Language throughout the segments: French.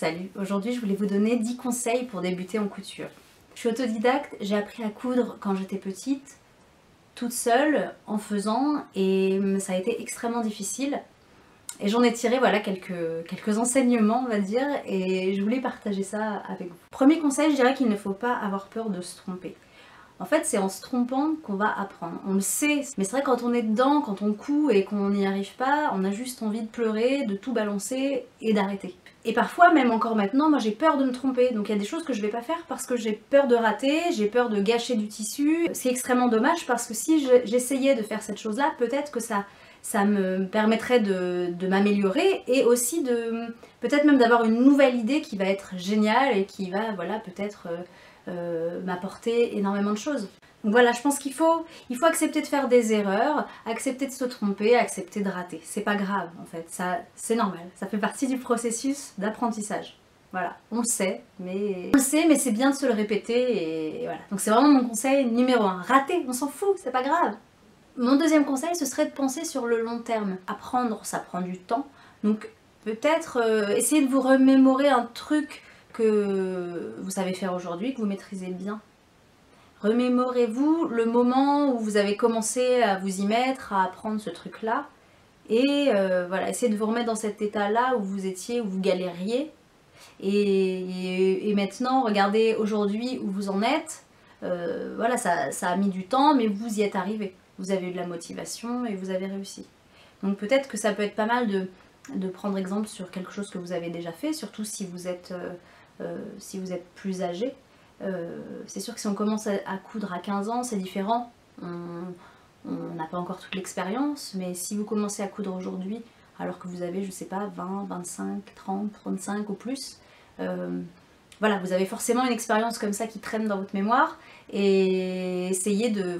Salut, aujourd'hui je voulais vous donner 10 conseils pour débuter en couture. Je suis autodidacte, j'ai appris à coudre quand j'étais petite, toute seule, en faisant, et ça a été extrêmement difficile. Et j'en ai tiré voilà, quelques enseignements, on va dire, et je voulais partager ça avec vous. Premier conseil, je dirais qu'il ne faut pas avoir peur de se tromper. En fait, c'est en se trompant qu'on va apprendre. On le sait, mais c'est vrai quand on est dedans, quand on coud et qu'on n'y arrive pas, on a juste envie de pleurer, de tout balancer et d'arrêter. Et parfois, même encore maintenant, moi j'ai peur de me tromper. Donc il y a des choses que je vais pas faire parce que j'ai peur de rater, j'ai peur de gâcher du tissu. C'est extrêmement dommage parce que si j'essayais de faire cette chose-là, peut-être que ça me permettrait de m'améliorer et aussi de peut-être même d'avoir une nouvelle idée qui va être géniale et qui va voilà peut-être m'apporter énormément de choses. Donc voilà, je pense qu'il faut accepter de faire des erreurs, accepter de se tromper, accepter de rater. C'est pas grave en fait, ça c'est normal, ça fait partie du processus d'apprentissage. Voilà, on le sait, mais c'est bien de se le répéter et voilà. Donc c'est vraiment mon conseil numéro 1. Rater, on s'en fout, c'est pas grave. Mon deuxième conseil, ce serait de penser sur le long terme. Apprendre, ça prend du temps. Donc peut-être essayer de vous remémorer un truc que vous savez faire aujourd'hui, que vous maîtrisez bien. Remémorez-vous le moment où vous avez commencé à vous y mettre, à apprendre ce truc-là. Et voilà, essayez de vous remettre dans cet état-là où vous étiez, où vous galériez. Et maintenant, regardez aujourd'hui où vous en êtes. Voilà, ça a mis du temps, mais vous y êtes arrivé. Vous avez eu de la motivation et vous avez réussi. Donc peut-être que ça peut être pas mal de prendre exemple sur quelque chose que vous avez déjà fait, surtout si vous êtes plus âgé. C'est sûr que si on commence à coudre à 15 ans, c'est différent. On n'a pas encore toute l'expérience, mais si vous commencez à coudre aujourd'hui, alors que vous avez, je sais pas, 20, 25, 30, 35 ou plus, voilà, vous avez forcément une expérience comme ça qui traîne dans votre mémoire et essayez de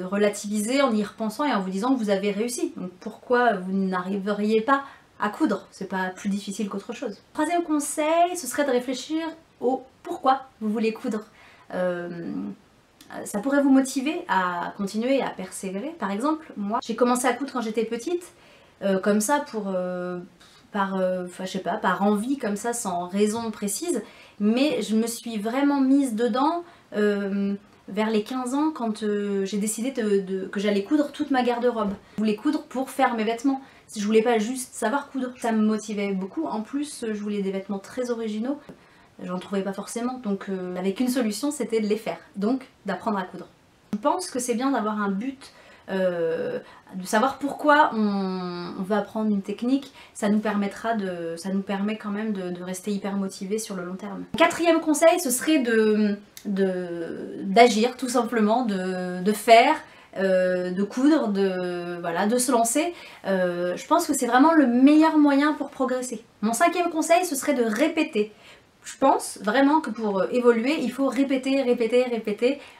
relativiser en y repensant et en vous disant que vous avez réussi. Donc pourquoi vous n'arriveriez pas à coudre? C'est pas plus difficile qu'autre chose. Troisième conseil, ce serait de réfléchir au pourquoi vous voulez coudre. Ça pourrait vous motiver à continuer à persévérer. Par exemple, moi, j'ai commencé à coudre quand j'étais petite, comme ça je sais pas, par envie, comme ça, sans raison précise, mais je me suis vraiment mise dedans vers les 15 ans quand j'ai décidé que j'allais coudre toute ma garde-robe. Je voulais coudre pour faire mes vêtements. Je voulais pas juste savoir coudre, ça me motivait beaucoup. En plus, je voulais des vêtements très originaux. J'en trouvais pas forcément, donc avec une solution, c'était de les faire, donc d'apprendre à coudre. Je pense que c'est bien d'avoir un but, de savoir pourquoi on veut apprendre une technique, ça nous permet quand même de rester hyper motivé sur le long terme. Quatrième conseil, ce serait d'agir tout simplement, de faire, de coudre, de se lancer. Je pense que c'est vraiment le meilleur moyen pour progresser. Mon cinquième conseil, ce serait de répéter. Je pense vraiment que pour évoluer, il faut répéter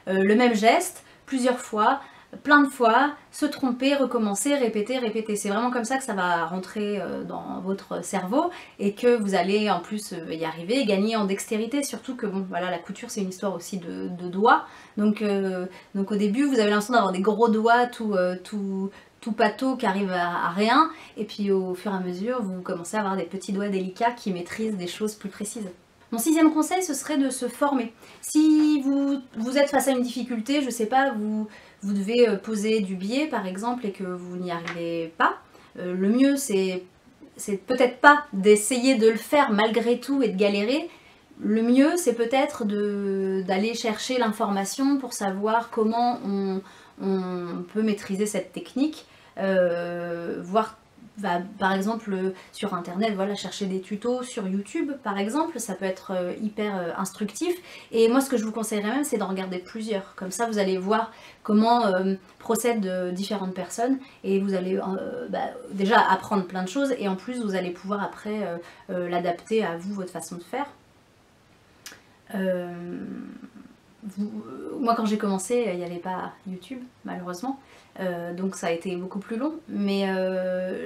le même geste plusieurs fois, plein de fois, se tromper, recommencer, répéter. C'est vraiment comme ça que ça va rentrer dans votre cerveau et que vous allez en plus y arriver, gagner en dextérité. Surtout que bon, voilà, la couture c'est une histoire aussi de doigts. Donc au début, vous avez l'impression d'avoir des gros doigts tout pâteau qui arrive à rien. Et puis au fur et à mesure, vous commencez à avoir des petits doigts délicats qui maîtrisent des choses plus précises. Mon sixième conseil, ce serait de se former. Si vous êtes face à une difficulté, je sais pas, vous devez poser du biais par exemple et que vous n'y arrivez pas, le mieux c'est peut-être pas d'essayer de le faire malgré tout et de galérer. Le mieux c'est peut-être d'aller chercher l'information pour savoir comment on peut maîtriser cette technique, voir par exemple sur internet, voilà, chercher des tutos sur YouTube par exemple, ça peut être hyper instructif. Et moi ce que je vous conseillerais même, c'est d'en regarder plusieurs, comme ça vous allez voir comment procèdent différentes personnes et vous allez déjà apprendre plein de choses et en plus vous allez pouvoir après l'adapter à vous, votre façon de faire. Moi quand j'ai commencé, il n'y avait pas YouTube malheureusement, donc ça a été beaucoup plus long, mais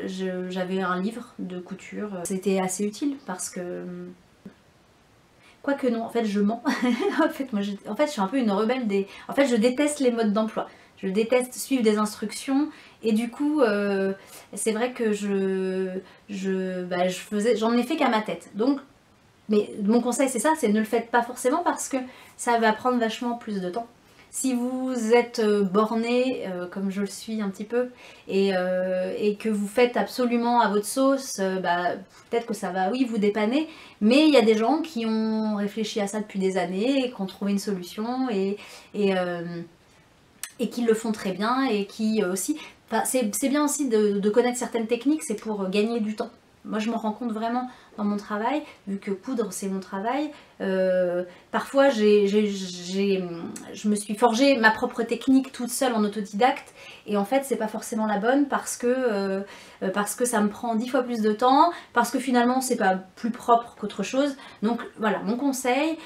j'avais un livre de couture, c'était assez utile parce que... Quoique non, en fait je mens. en fait je suis un peu une rebelle des... En fait je déteste les modes d'emploi, je déteste suivre des instructions et du coup c'est vrai que j'en ai fait qu'à ma tête, donc Mais mon conseil c'est ça, c'est ne le faites pas forcément parce que ça va prendre vachement plus de temps. Si vous êtes borné, comme je le suis un petit peu, et que vous faites absolument à votre sauce, bah, peut-être que ça va, oui, vous dépanner, mais il y a des gens qui ont réfléchi à ça depuis des années, et qui ont trouvé une solution, et qui le font très bien, et qui aussi... Enfin, c'est bien aussi de connaître certaines techniques, c'est pour gagner du temps. Moi je me rends compte vraiment dans mon travail, vu que coudre c'est mon travail, parfois je me suis forgé ma propre technique toute seule en autodidacte, et en fait c'est pas forcément la bonne parce que ça me prend 10 fois plus de temps, parce que finalement c'est pas plus propre qu'autre chose. Donc voilà, mon conseil,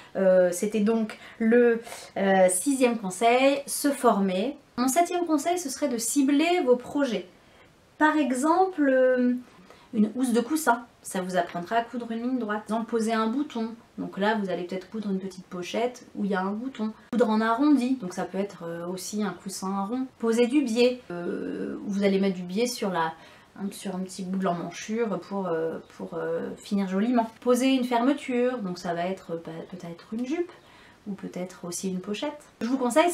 c'était donc le 6e conseil, se former. Mon 7e conseil, ce serait de cibler vos projets. Par exemple, une housse de coussin, ça vous apprendra à coudre une ligne droite. Par exemple, poser un bouton, donc là vous allez peut-être coudre une petite pochette où il y a un bouton. Coudre en arrondi, donc ça peut être aussi un coussin rond. Poser du biais, vous allez mettre du biais sur un petit bout de l'emmanchure pour finir joliment. Poser une fermeture, donc ça va être peut-être une jupe, ou peut-être aussi une pochette. Ce que je vous conseille,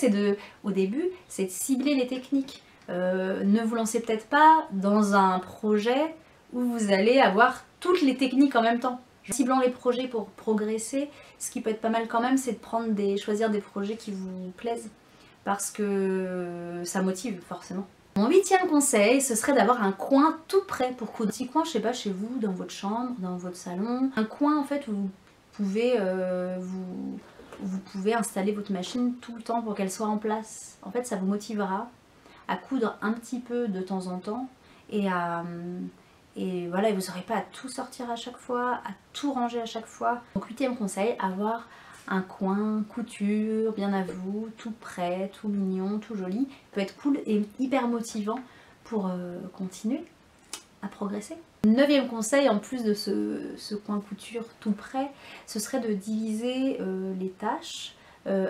au début, c'est de cibler les techniques. Ne vous lancez peut-être pas dans un projet où vous allez avoir toutes les techniques en même temps. Ciblant les projets pour progresser, ce qui peut être pas mal quand même, c'est de choisir des projets qui vous plaisent, parce que ça motive forcément. Mon 8e conseil, ce serait d'avoir un coin tout prêt pour coudre. Un petit coin, je sais pas, chez vous, dans votre chambre, dans votre salon. Un coin en fait où vous pouvez vous pouvez installer votre machine tout le temps pour qu'elle soit en place. En fait, ça vous motivera à coudre un petit peu de temps en temps, et voilà, vous n'aurez pas à tout sortir à chaque fois, à tout ranger à chaque fois. Donc 8e conseil, avoir un coin couture bien à vous, tout prêt, tout mignon, tout joli. Ça peut être cool et hyper motivant pour continuer à progresser. 9e conseil, en plus de ce coin couture tout prêt, ce serait de diviser les tâches,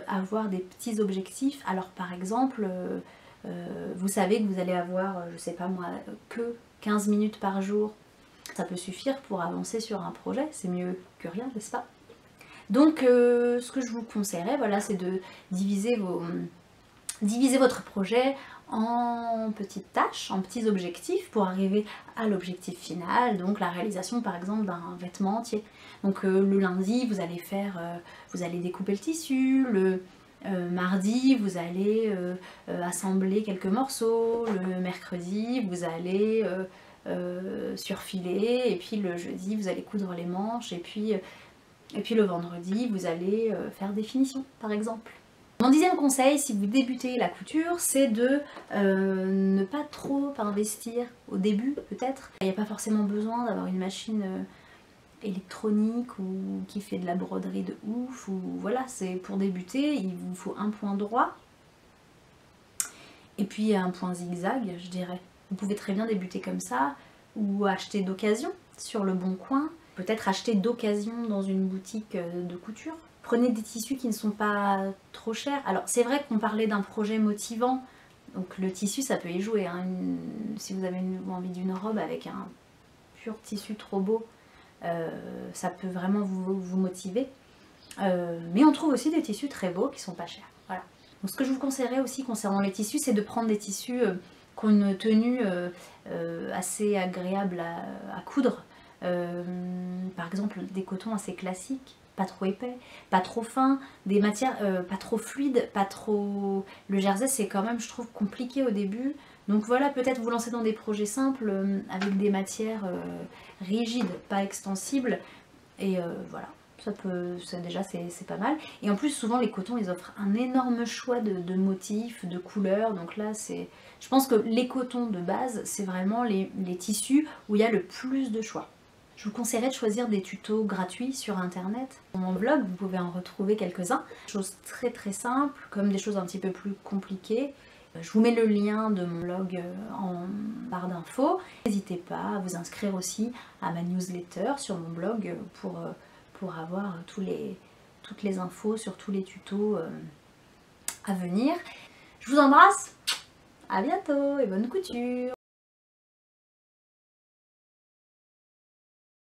avoir des petits objectifs. Alors par exemple, vous savez que vous allez avoir, je sais pas moi, que 15 minutes par jour. Ça peut suffire pour avancer sur un projet, c'est mieux que rien, n'est-ce pas? Donc ce que je vous conseillerais, voilà, c'est de diviser votre projet en petites tâches, en petits objectifs pour arriver à l'objectif final, donc la réalisation par exemple d'un vêtement entier. Donc le lundi vous allez découper le tissu, le mardi vous allez assembler quelques morceaux, le mercredi vous allez surfiler, et puis le jeudi vous allez coudre les manches, et puis le vendredi vous allez faire des finitions par exemple. Mon 10e conseil, si vous débutez la couture, c'est de ne pas trop investir au début peut-être. Il n'y a pas forcément besoin d'avoir une machine électronique ou qui fait de la broderie de ouf, ou voilà, c'est pour débuter, il vous faut un point droit et puis un point zigzag, je dirais. Vous pouvez très bien débuter comme ça, ou acheter d'occasion sur le Bon Coin, peut-être acheter d'occasion dans une boutique de couture. Prenez des tissus qui ne sont pas trop chers. Alors c'est vrai qu'on parlait d'un projet motivant, donc le tissu ça peut y jouer, hein. Si vous avez envie d'une robe avec un pur tissu trop beau, ça peut vraiment vous motiver. Mais on trouve aussi des tissus très beaux qui sont pas chers. Voilà. Donc ce que je vous conseillerais aussi concernant les tissus, c'est de prendre des tissus qui ont une tenue assez agréable à coudre. Par exemple des cotons assez classiques, pas trop épais, pas trop fins, des matières pas trop fluides, pas trop... Le jersey c'est quand même, je trouve, compliqué au début. Donc voilà, peut-être vous lancer dans des projets simples avec des matières rigides, pas extensibles, et voilà. Déjà c'est pas mal. Et en plus souvent les cotons ils offrent un énorme choix de motifs, de couleurs. Donc là je pense que les cotons de base c'est vraiment les tissus où il y a le plus de choix. Je vous conseillerais de choisir des tutos gratuits sur internet. Dans mon blog vous pouvez en retrouver quelques-uns. Des choses très très simples comme des choses un petit peu plus compliquées. Je vous mets le lien de mon blog en barre d'infos. N'hésitez pas à vous inscrire aussi à ma newsletter sur mon blog pour avoir toutes les infos sur tous les tutos à venir. Je vous embrasse, à bientôt et bonne couture!